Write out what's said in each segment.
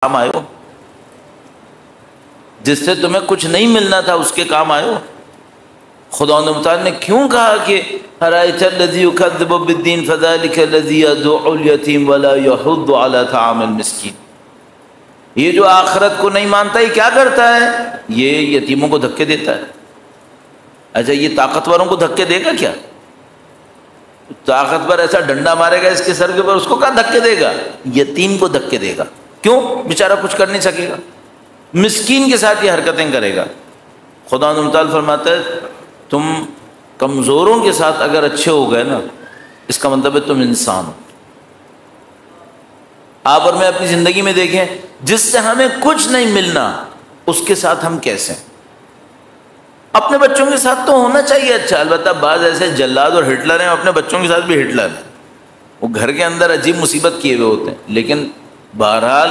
کام آئے ہو، جس سے تمہیں کچھ نہیں ملنا تھا اس کے کام آئے ہو۔ خدا متعال نے کیوں کہا کہ أَرَأَيْتَ الَّذِي يُكَذِّبُ بِالدِّينِ فَذَلِكَ الَّذِي يَدُعُّ الْيَتِيمَ وَلَا يَحُضُّ عَلَى طَعَامِ الْمِسْكِينِ۔ یہ جو آخرت کو نہیں مانتا، یہ کیا کرتا ہے؟ یہ یتیموں کو دھکے دیتا ہے۔ اچھا، یہ طاقتوروں کو دھکے دے گا کیا؟ طاقتور ایسا ڈنڈا مارے گا اس کے سر کے اوپر، اس کو کہاں دھکے دے گا؟ یتیم کو دھکے دے گا۔ کیوں؟ بیچارہ کچھ کر نہیں سکے گا، مسکین کے ساتھ یہ حرکتیں کرے گا۔ خدا متعال فرماتا ہے تم کمزوروں کے ساتھ اگر اچھے ہو گئے نا، اس کا مطلب ہے تم انسان ہو۔ آپ اور میں اپنی زندگی میں دیکھیں، جس سے ہمیں کچھ نہیں ملنا اس کے ساتھ ہم کیسے ہیں؟ اپنے بچوں کے ساتھ تو ہونا چاہیے اچھا، البتہ بعض ایسے جلاد اور ہٹلر ہیں، اپنے بچوں کے ساتھ بھی ہٹلر ہیں، وہ گھر کے اندر عجیب مصیبت کیے ہوئے ہوتے ہیں، لیکن بہرحال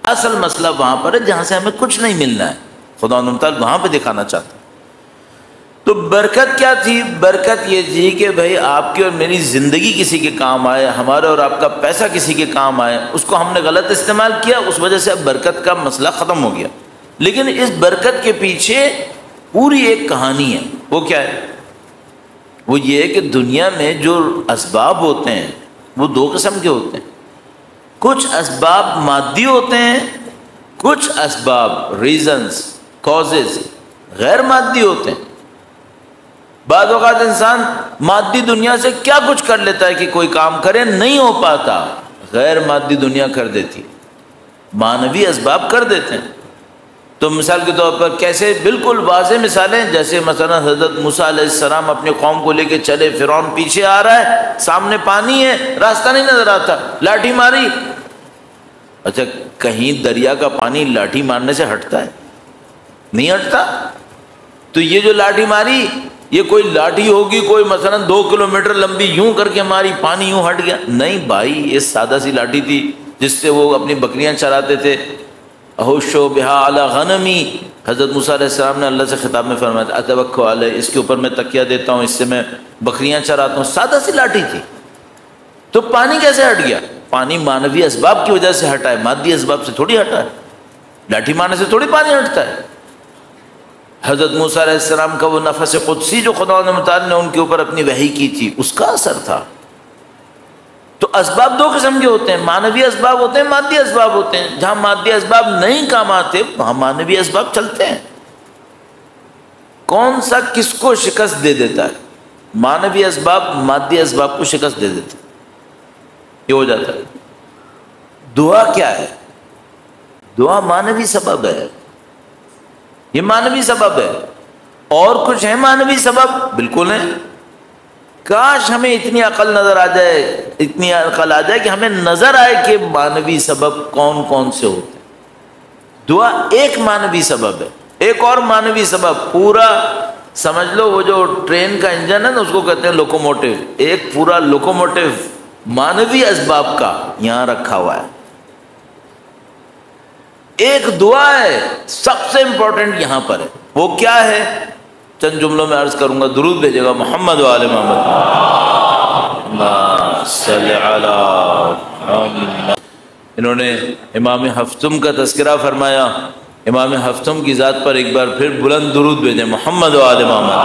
اصل مسئلہ وہاں پر ہے جہاں سے ہمیں کچھ نہیں ملنا ہے، خدا تعالیٰ وہاں پہ دکھانا چاہتا ہے۔ تو برکت کیا تھی؟ برکت یہ تھی کہ بھائی آپ کی اور میری زندگی کسی کے کام آئے، ہمارا اور آپ کا پیسہ کسی کے کام آئے، اس کو ہم نے غلط استعمال کیا، اس وجہ سے اب برکت کا مسئلہ ختم ہو گیا۔ لیکن اس برکت کے پیچھے پوری ایک کہانی ہے۔ وہ کیا ہے؟ وہ یہ ہے کہ دنیا میں جو اسباب ہوتے ہیں وہ دو قسم کے ہوتے ہیں، کچھ اسباب مادی ہوتے ہیں، کچھ اسباب ریزنز کازز غیر مادی ہوتے ہیں۔ بعض اوقات انسان مادی دنیا سے کیا کچھ کر لیتا ہے کہ کوئی کام کرے نہیں ہو پاتا، غیر مادی دنیا کر دیتی، معنوی اسباب کر دیتے ہیں۔ تو مثال کے طور پر کیسے؟ بالکل واضح مثالیں، جیسے مثلا حضرت موسیٰ علیہ السلام اپنی قوم کو لے کے چلے، فرعون پیچھے آ رہا ہے، سامنے پانی ہے، راستہ نہیں نظر آتا، لاٹھی ماری۔ اچھا، کہیں دریا کا پانی لاٹھی مارنے سے ہٹتا ہے؟ نہیں ہٹتا۔ تو یہ جو لاٹھی ماری، یہ کوئی لاٹھی ہوگی کوئی مثلا 2 کلومیٹر لمبی، یوں کر کے ہماری پانی یوں ہٹ گیا؟ نہیں بھائی، یہ سادہ سی لاٹھی تھی جس سے وہ اپنی بکریاں چراتے تھے۔ احوشو بہا علی غنمی، حضرت موسیٰ علیہ السلام نے اللہ سے خطاب میں فرمایا اتوکل علیہ، اس کے اوپر میں تکیہ دیتا ہوں، اس سے میں بکریاں چراتا ہوں۔ سادہ سی لاٹھی تھی، تو پانی کیسے ہٹ گیا؟ پانی معنوی اسباب کی وجہ سے ہٹا ہے، مادی اسباب سے تھوڑی ہٹا ہے۔ لاٹھی مارنے سے تھوڑی پانی ہٹتا ہے۔ حضرت موسیٰ علیہ السلام کا وہ نفس قدسی جو خدا متعال نے ان کے اوپر اپنی وحی کی تھی، اس کا اثر تھا۔ تو اسباب دو قسم کے ہوتے ہیں، معنوی اسباب ہوتے ہیں، مادی اسباب ہوتے ہیں۔ جہاں مادی اسباب نہیں کام آتے وہاں معنوی اسباب چلتے ہیں۔ کون سا کس کو شکست دے دیتا ہے؟ معنوی اسباب مادی اسباب کو شکست دے دیتے ہیں، یہ ہو جاتا ہے۔ دعا کیا ہے؟ دعا معنوی سبب ہے، یہ معنوی سبب ہے۔ اور کچھ ہے معنوی سبب؟ بالکل ہے۔ کاش ہمیں اتنی عقل نظر آ جائے، اتنی عقل آ جائے کہ ہمیں نظر آئے کہ معنوی سبب کون کون سے ہوتے ہیں۔ دعا ایک معنوی سبب ہے۔ ایک اور معنوی سبب، پورا سمجھ لو وہ جو ٹرین کا انجن ہے نا، اس کو کہتے ہیں لوکوموٹیو، ایک پورا لوکوموٹیو معنوی اسباب کا یہاں رکھا ہوا ہے۔ ایک دعا ہے سب سے امپورٹنٹ یہاں پر ہے، وہ کیا ہے؟ چند جملوں میں عرض کروں گا، درود بھیجے گا محمد و آل محمد۔ اللہم صلی علی محمد۔ انہوں نے امام ہفتم کا تذکرہ فرمایا، امام ہفتم کی ذات پر ایک بار پھر بلند درود بھیجیں، محمد و آل محمد،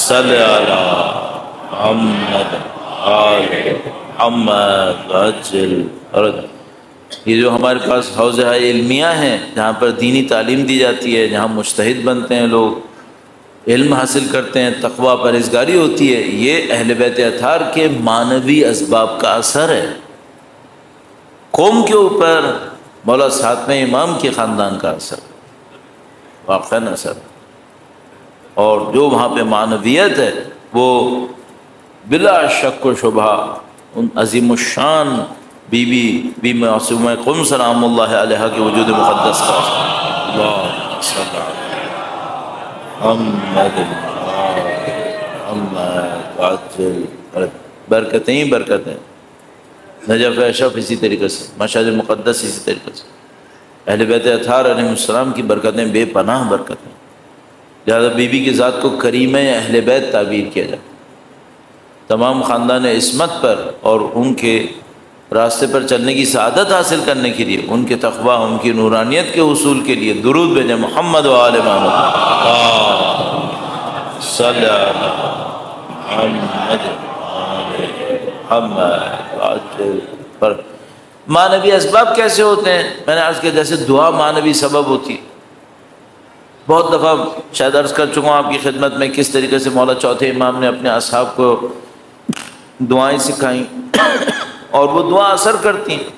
صلی علی محمد آل محمد عجل۔ یہ جو ہمارے پاس حوزہ علمیہ ہیں جہاں پر دینی تعلیم دی جاتی ہے، جہاں مجتہد بنتے ہیں لوگ، علم حاصل کرتے ہیں، تقویٰ پرہیزگاری ہوتی ہے، یہ اہل بیت اطہار کے معنوی اسباب کا اثر ہے۔ قوم کے اوپر مولا ساتویں امام کے خاندان کا اثر، واقعاً اثر۔ اور جو وہاں پہ معنویت ہے وہ بلا شک و شبہ ان عظیم الشان بی معصومہ قم سلام اللہ علیہ کے وجود مقدس کا اللہ صلی اللہ برکتیں ہی برکتیں۔ نجف اشرف اسی طریقے سے، مشہد مقدس اسی طریقے سے، اہل بیت اطہار علیہ السلام کی برکتیں بے پناہ برکتیں۔ لہذا بی بی کی ذات کو کریمہ اہل بیت تعبیر کیا جائے۔ تمام خاندان عصمت پر اور ان کے راستے پر چلنے کی سعادت حاصل کرنے کے لیے، ان کے تقویٰ، ان کی نورانیت کے حصول کے لیے درود بھیجیں محمد و آل محمد صلی پر۔ معنوی اسباب کیسے ہوتے ہیں؟ میں نے عرض کیا جیسے دعا معنوی سبب ہوتی ہے۔ بہت دفعہ شاید عرض کر چکا ہوں آپ کی خدمت میں کس طریقے سے مولا چوتھے امام نے اپنے اصحاب کو دعائیں سکھائیں اور وہ دعا اثر کرتی ہیں۔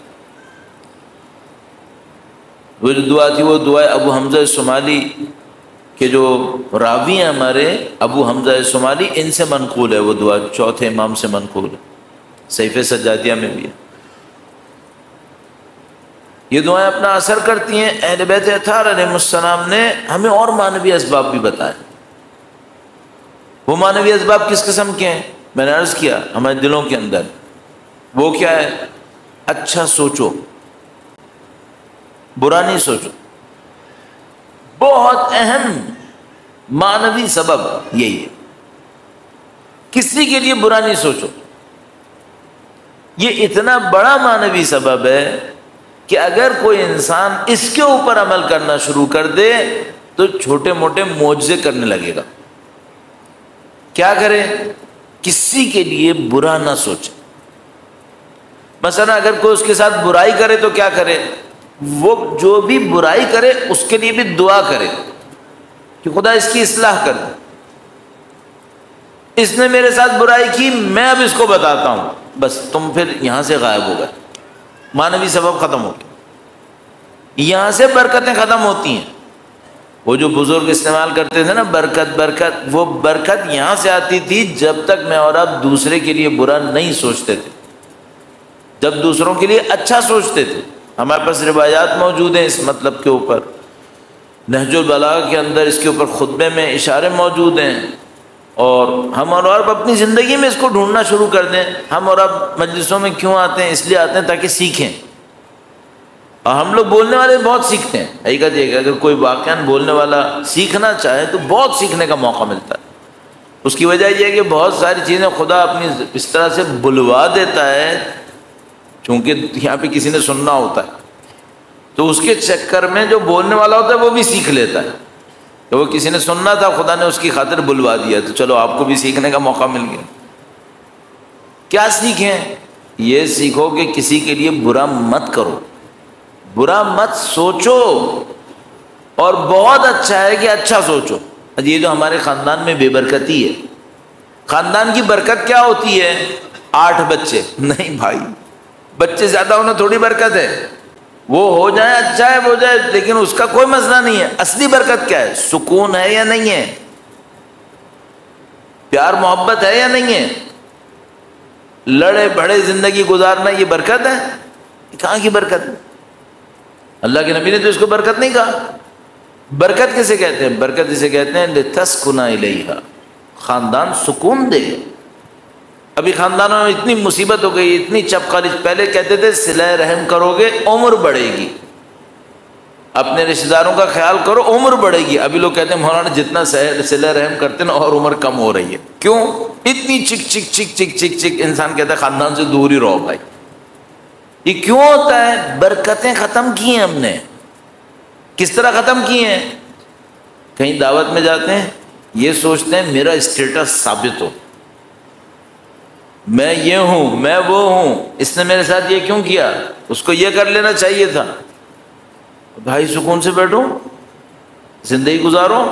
وہ جو دعا تھی وہ دعا ابو حمزہ صومالی کے جو راوی ہیں ہمارے ابو حمزہ صومالی، ان سے منقول ہے، وہ دعا چوتھے امام سے منقول ہے، صحیفہ سجادیہ میں بھی ہے۔ یہ دعائیں اپنا اثر کرتی ہیں۔ اہل بیت اطہار علیہ السلام نے ہمیں اور معنوی اسباب بھی بتائے۔ وہ معنوی اسباب کس قسم کے ہیں؟ میں نے عرض کیا ہمارے دلوں کے اندر وہ کیا ہے؟ اچھا سوچو، برا نہیں سوچو۔ بہت اہم معنوی سبب یہی ہے، کسی کے لیے برا نہیں سوچو۔ یہ اتنا بڑا معنوی سبب ہے کہ اگر کوئی انسان اس کے اوپر عمل کرنا شروع کر دے تو چھوٹے موٹے معجزے کرنے لگے گا۔ کیا کرے؟ کسی کے لیے برا نہ سوچے۔ مثلا اگر کوئی اس کے ساتھ برائی کرے تو کیا کرے؟ وہ جو بھی برائی کرے اس کے لیے بھی دعا کرے کہ خدا اس کی اصلاح کر دے۔ اس نے میرے ساتھ برائی کی، میں اب اس کو بتاتا ہوں، بس تم پھر یہاں سے غائب ہو گئے، معنوی سبب ختم ہو گیا۔ یہاں سے برکتیں ختم ہوتی ہیں۔ وہ جو بزرگ استعمال کرتے تھے نا برکت برکت، وہ برکت یہاں سے آتی تھی جب تک میں اور آپ دوسرے کے لیے برا نہیں سوچتے تھے، جب دوسروں کے لیے اچھا سوچتے تھے۔ ہمارے پاس روایات موجود ہیں اس مطلب کے اوپر، نہج البلاغہ کے اندر اس کے اوپر خطبے میں اشارے موجود ہیں، اور ہم اور آپ اپنی زندگی میں اس کو ڈھونڈنا شروع کر دیں۔ ہم اور آپ مجلسوں میں کیوں آتے ہیں؟ اس لیے آتے ہیں تاکہ سیکھیں، اور ہم لوگ بولنے والے بہت سیکھتے ہیں۔ حقیقت یہ کہ اگر کوئی واقعاً بولنے والا سیکھنا چاہے تو بہت سیکھنے کا موقع ملتا ہے۔ اس کی وجہ یہ ہے کہ بہت ساری چیزیں خدا اپنی اس طرح سے بلوا دیتا ہے، چونکہ یہاں پہ کسی نے سننا ہوتا ہے، تو اس کے چکر میں جو بولنے والا ہوتا ہے وہ بھی سیکھ لیتا ہے کہ وہ کسی نے سننا تھا، خدا نے اس کی خاطر بلوا دیا، تو چلو آپ کو بھی سیکھنے کا موقع مل گیا۔ کیا سیکھیں؟ یہ سیکھو کہ کسی کے لیے برا مت کرو، برا مت سوچو، اور بہت اچھا ہے کہ اچھا سوچو۔ یہ جو ہمارے خاندان میں بے برکتی ہے، خاندان کی برکت کیا ہوتی ہے؟ 8 بچے نہیں بھائی، بچے زیادہ ہونا تھوڑی برکت ہے۔ وہ ہو جائے اچھا ہے، ہو جائے، لیکن اس کا کوئی مسئلہ نہیں ہے۔ اصلی برکت کیا ہے؟ سکون ہے یا نہیں ہے؟ پیار محبت ہے یا نہیں ہے؟ لڑے بڑے زندگی گزارنا یہ برکت ہے؟ کہاں کی برکت ہے؟ اللہ کے نبی نے تو اس کو برکت نہیں کہا۔ برکت کسے کہتے ہیں؟ برکت اسے کہتے ہیں لِتَسْكُنَ إِلَيْهَا، خاندان سکون دے۔ ابھی خاندانوں میں اتنی مصیبت ہو گئی، اتنی چپقالش۔ پہلے کہتے تھے صلہ رحم کرو گے عمر بڑھے گی، اپنے رشتہ داروں کا خیال کرو عمر بڑھے گی۔ ابھی لوگ کہتے ہیں مولانا جتنا صلہ رحم کرتے نا اور عمر کم ہو رہی ہے۔ کیوں؟ اتنی چک چک چک چک چک چک۔ انسان کہتا ہے خاندان سے دور ہی رہو بھائی۔ یہ کیوں ہوتا ہے؟ برکتیں ختم کی ہیں ہم نے۔ کس طرح ختم کی ہیں؟ کہیں دعوت میں جاتے ہیں، یہ سوچتے ہیں میرا اسٹیٹس ثابت ہو، میں یہ ہوں، میں وہ ہوں، اس نے میرے ساتھ یہ کیوں کیا، اس کو یہ کر لینا چاہیے تھا۔ بھائی سکون سے بیٹھو، زندگی گزارو۔